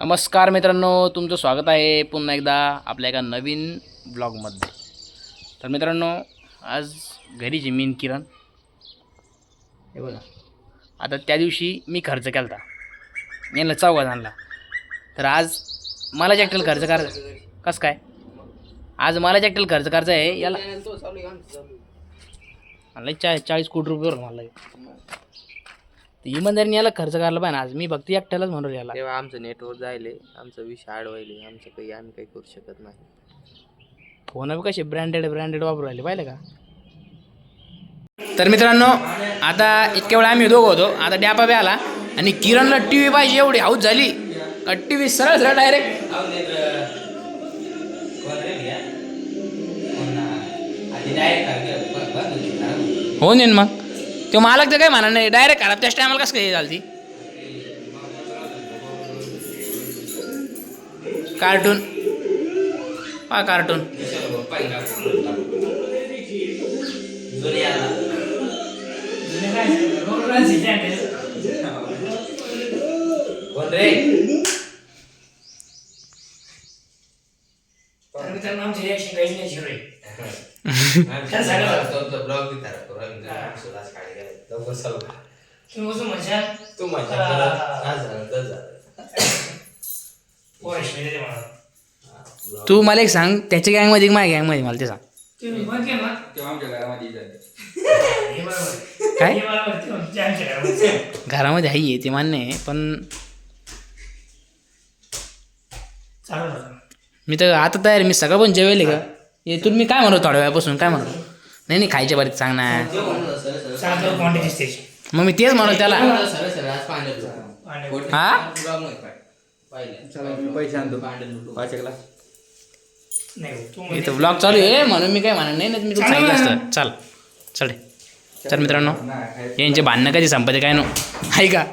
नमस्कार मित्रांनो, तुमचं स्वागत आहे पुन्हा एकदा आपल्या एका नवीन ब्लॉगमध्ये. तर मित्रांनो, आज घरी जमीन किरण हे बघा. आता त्या दिवशी मी खर्च केला होता यांना चौघात आणला. तर आज मला एकट्याला खर्च करायचा. कसं काय आज मला एकट्याला खर्च करायचा आहे याला. मला 40 कोटी रुपये मला इमानदारीने याला खर्च करायला पाहिजे. आज मी फक्त एकट्यालाच म्हणून याला तेव्हा आमचं नेटवर्क जायले, आमचा विषय अडवायले, आमचं काही आम्ही काही करू शकत नाही. फोन बी कसे ब्रँडेड वापरू राहिले पाहिलं का. तर मित्रांनो, आता इतक्या वेळा आम्ही दोघं होतो. आता डॅपा बी आला आणि किरणला टी व्ही पाहिजे एवढी हाऊस झाली का टी व्ही सरळ डायरेक्ट हो नाही मग तो मालक तर काही म्हणा नाही डायरेक्ट खराब. त्याच टायमाला कसं काय झाली ती कार्टून कार्टून तू मला एक सांग, त्याच्या गँगमध्ये माझ्या गँगमध्ये मला ते सांग. काय घरामध्ये आहे ते मान्य आहे, पण मी तर आता तयार. मी सगळं पण जेवेल का हे तुम्ही मी काय म्हणतो थोड्या वेळापासून काय म्हणतो. नाही खायच्या बारीत सांग ना. मग मी तेच म्हणतो त्याला. हा इथं ब्लॉग चालू आहे म्हणून मी काय म्हणत नाही. मी तुला सांगितलं असतं. चल तर मित्रांनो, यांचे भांडणं कधी संपते काय नो आहे का.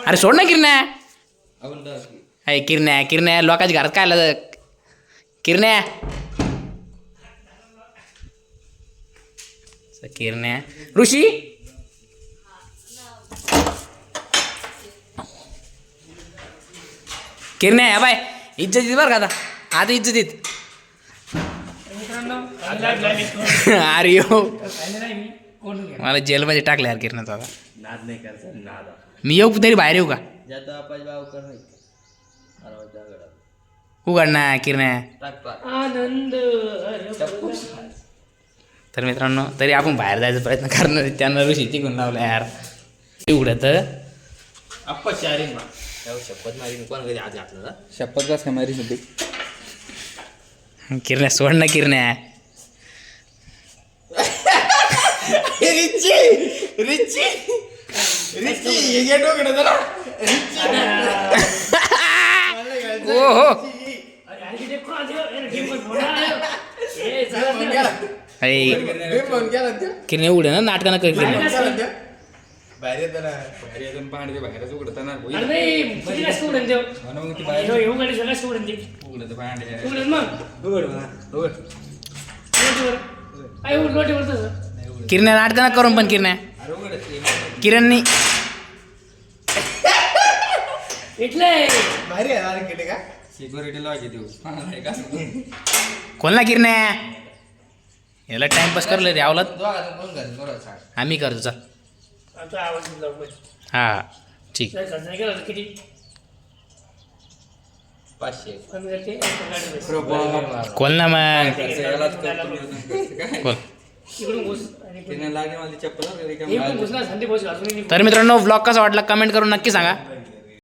अरे सोड ना किरण्या. आहे किरण्या लोकांच्या घरात काय आलं किरण्या. ऋषी किरण्या या बाय इज्जतीत बरं का. आता इज्जतीत अरे हो मला जेलमध्ये टाकलं यार किरण्याचा. नाद नाही करायचा. मी येऊ तरी बाहेर येऊ का. उघड ना किरण्या. आनंद. तर मित्रांनो, तरी आपण बाहेर जायचा प्रयत्न करणार. त्यांना ऋषी तिकून लावला यार उघडत. शपथ मारी कोण कधी आज घातलं. शपथ कस काय मारी सध्या. किरण्या सोड ना किरण्या. हो किरण्या उघड ना नाटकानं कर. बाहेरच उघडताना किरण्या नाटकानं करून पण किरणनी कोणला किरण्या याला टाइमपास करलं रे आवलात. आम्ही करतो चल. हा ठीक. 500 खोल ना मग. खोल. तर मित्रांनो, व्लॉग कसा वाटला कमेंट करून नक्की सांगा.